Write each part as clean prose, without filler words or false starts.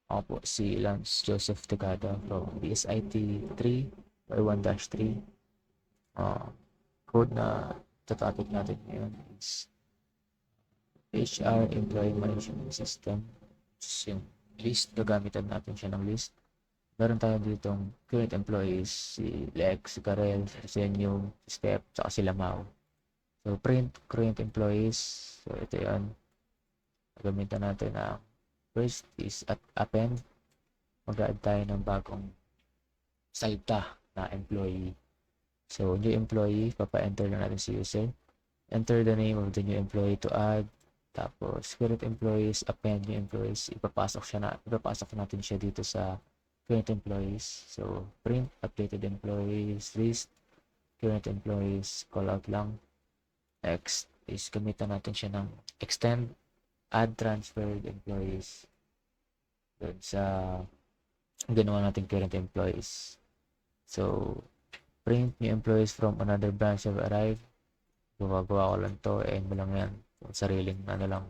Ako po si Lance Joseph Tegada from BSIT 3 or 1-3. Code na topic natin ngayon is HR Employee Management System. Which yung list, gagamitan natin siya ng list. Meron tayo ditong current employees, si Lex, si Karel, si Senyo, si Step, saka si Lamau. So, print current employees. So, ito yan. Gagamitan natin na first is at append. Mag-add tayo ng bagong salta na employee. So, new employee, papa-enter na natin si user. Enter the name of the new employee to add. Tapos, current employees, append new employees. Ipapasok natin siya dito sa current employees. So, print updated employees list. Current employees, call out lang. Next is gamitan natin siya ng extend add transferred employees doon sa ginawa natin current employees. So, print new employees from another branch have arrived. Gumagawa ko lang to, mo lang yan. Sariling ano lang.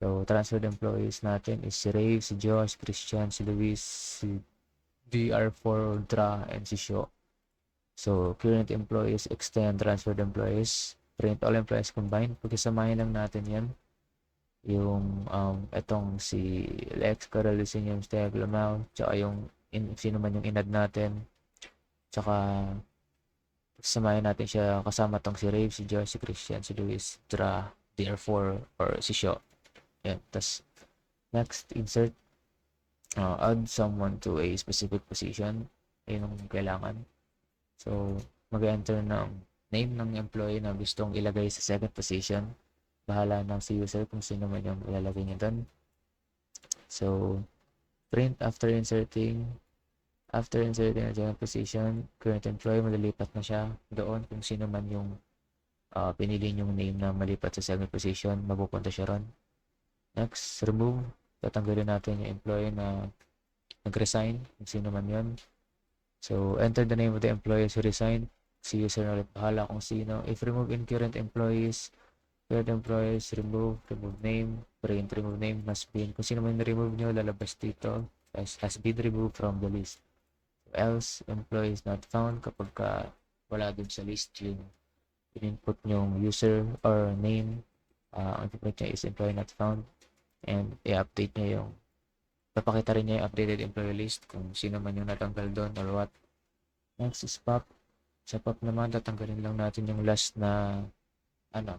So, transferred employees natin is si Ray, si Josh, Christian, si Luis, si DR4, Dra, and si Sho. So, current employees, extend transferred employees, print all employees combined. Pagkasamahin lang natin yan. Yung, etong si Lex, Carol, Lucinyum, Steg, Lamau, tsaka yung sino man yung inad natin. Tsaka, samahin natin siya kasama tong si Rave, si Josh, si Christian, si Luis, Dra, DR4, or si Sho. Yan. Tapos, next, insert, add someone to a specific position. Yun yung kailangan. So, mag-enter ng name ng employee na gustong ilagay sa second position. Bahala ng si user kung sino man yung ilalagay niya doon. So, print after inserting the second position, current employee, malilipat na siya doon kung sino man yung pinili yung name na malipat sa second position, mapupunta siya ron. Next, remove. Tatanggalin natin yung employee na nag-resign, kung sino man yun. So, enter the name of the employees who resigned. Si user na ulit bahala kung sino. If remove in current employees, remove name, print, remove name, must be. Kung sino man na-remove nyo, lalabas dito as has been removed from the list. Else, employee is not found kapag wala dun sa list yung in-input nyong user or name. Ang input niya is employee not found, and i-update niya yung papakita rin niya yung updated employee list kung sino man yung natanggal doon or what. Next is pop. Sa pop naman, tatanggalin lang natin yung last na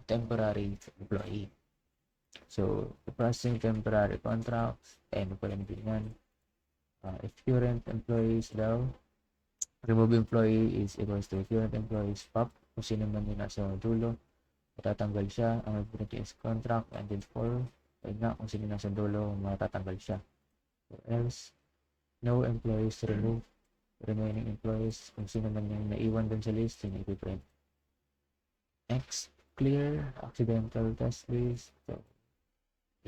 temporary employee. So, processing temporary contracts, pala din yan. If current employees daw, remove employee is equals to current employees pop. Kung sino man yung nasa dulo, matatanggal siya. Ang reference is contract ended for. Ayun nga, kung sino nasa dulo, matatanggal siya. So, else, no employees to remove. Remaining employees, kung sino man yung naiwan dun sa list, yun ipiprint. Next, clear accidental test list. So,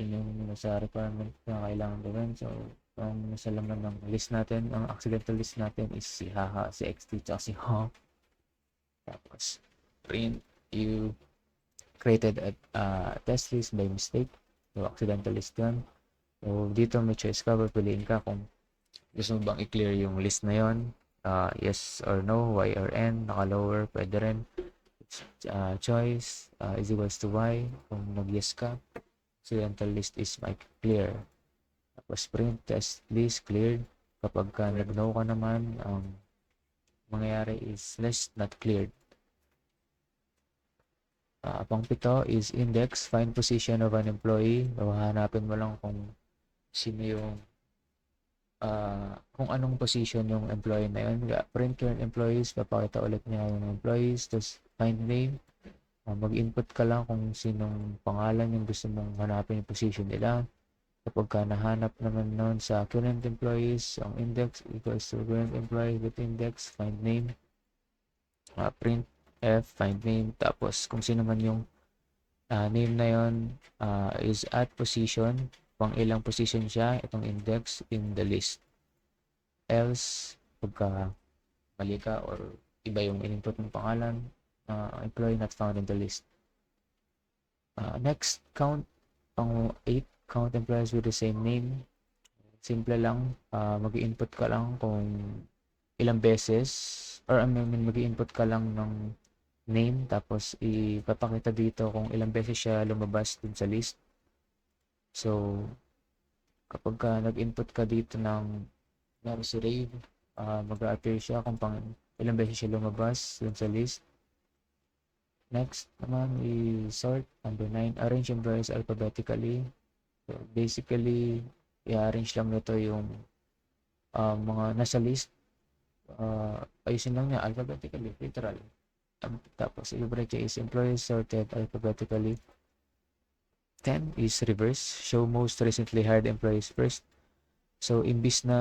yun yung nasa requirement na kailangan gawin. So, ang nasa laman ng list natin, ang accidental list natin is si Haha, si XT, tsaka si Ha. Tapos, print, you created a test list by mistake. So, accidental list yun. So, dito may choice ka, piliin ka kung gusto mo bang i-clear yung list na yon. Yes or no, Y or N, naka-lower, pwede rin. Choice is equals to Y kung nag-yes ka. Accidental list is clear. Tapos print test list cleared. Kapag nag-no ka naman, ang mangyayari is list not cleared. Pang-pito is index, find position of an employee. So, hanapin mo lang kung sino yung kung anong position yung employee na yun. Print current employees, papakita ulit niya yung employees. Tapos find name. Mag-input ka lang kung sinong pangalan yung gusto mong hanapin yung position nila. Kapag nahanap naman nun sa current employees, ang index equals to current employee with index, find name, print F, find name, tapos kung sino man yung name na yon is at position, pang ilang position siya, itong index in the list. Else, pagka mali ka or iba yung input ng pangalan, employee not found in the list. Next, count, pang 8, count employees with the same name. simple lang. Mag-i-input ka lang kung ilang beses, or I mean, mag-i-input ka lang ng name, tapos ipapakita dito kung ilang beses siya lumabas dun sa list. So, kapag nag-input ka dito ng si Rave, mag-appear siya kung ilang beses siya lumabas dun sa list. Next naman is sort. Number 9, arrange employees alphabetically. So, basically, i-arrange lang nito yung mga nasa list. Ayusin lang niya alphabetically, literal. Tapos, i-break niya is employees sorted alphabetically. 10 is reverse. Show most recently hired employees first. So, imbis na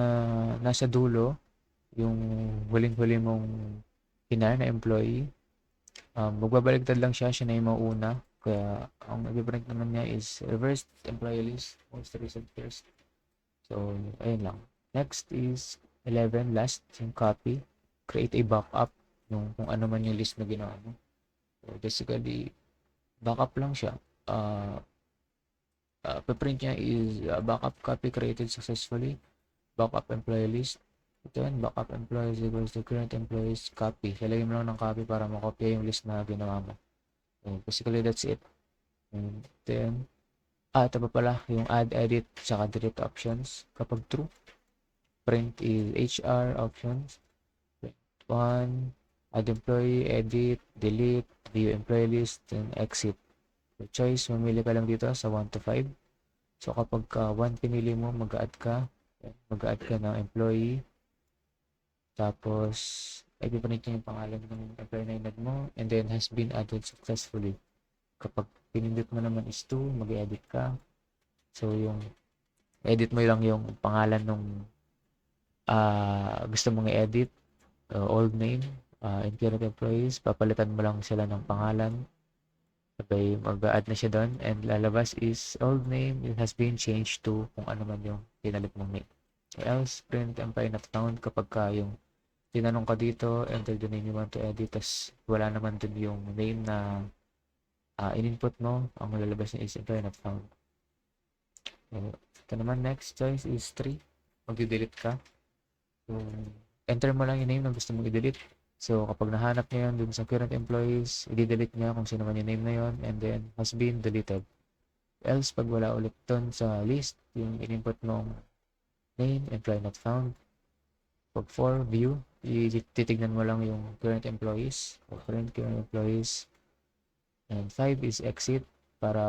nasa dulo, yung huling-huli mong hinar na employee, magbabaliktad lang siya na yung mauna. Kaya, ang i-break naman niya is reverse employee list, most recent first. So, ayun lang. Next is 11, last, yung copy. Create a backup, yung kung ano man yung list na ginawa mo. So, basically, backup lang siya. Preprint niya is backup copy created successfully. Backup employee list. Ito yun, backup employees equals to current employees copy. Ilagay mo lang ng copy para makopya yung list na ginawa mo. So, basically, that's it. And then, ito pa pala, yung add, edit, saka delete options. Kapag true, print is HR options. Print 1, add employee, edit, delete, view employee list, then exit. So, choice, mamili ka lang dito sa 1 to 5. So, kapag 1 pinili mo, mag-add ka ng employee. Tapos, ipiprint niya yung pangalan ng employee na inad mo, and then has been added successfully. Kapag pinindot mo naman is 2, mag-edit ka. So, yung edit mo lang yung pangalan ng gusto mong i-edit, old name, and current employees, papalitan mo lang sila ng pangalan. Sabay mag-add na siya doon, and lalabas is old name, it has been changed to kung ano man yung pinalit mong name. Else, print employee not found kapag yung tinanong ka dito, enter the name you want to edit, tas wala naman dun yung name na in-input mo, ang lalabas niya is employee not found. Ito naman, next choice is 3. Mag-delete ka. So, enter mo lang yung name na gusto mong i-delete. So, kapag nahanap niya yun dun sa current employees, i-delete niya kung sino man yung name na yun, and then has been deleted. Else, pag wala ulit dun sa list, yung in-input mong name, employee not found. Pag 4, view, titignan mo lang yung current employees, o current employees. And 5 is exit, para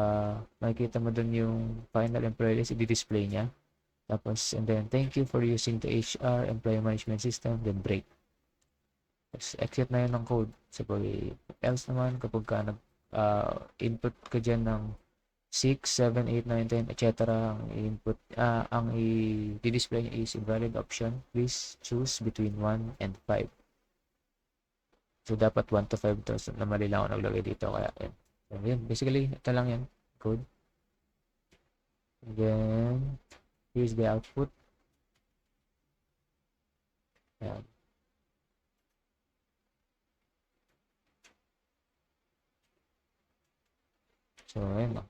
makikita mo dun yung final employee list, i-display niya. Tapos, and then, thank you for using the HR employee management system, then break. Tapos, exit na yun ng code. So, else naman, kapag ka nag-input ka dyan ng 6, 7, 8, 9, 10, etc. Ang i-display niya is invalid option. Please choose between 1 and 5. So, dapat 1 to 5 to. So, namali lang ako naglagay dito. Kaya, yun. So, yun. Basically, ito lang yan. Code. And then, here's the output. Ayan. So, ayun lang.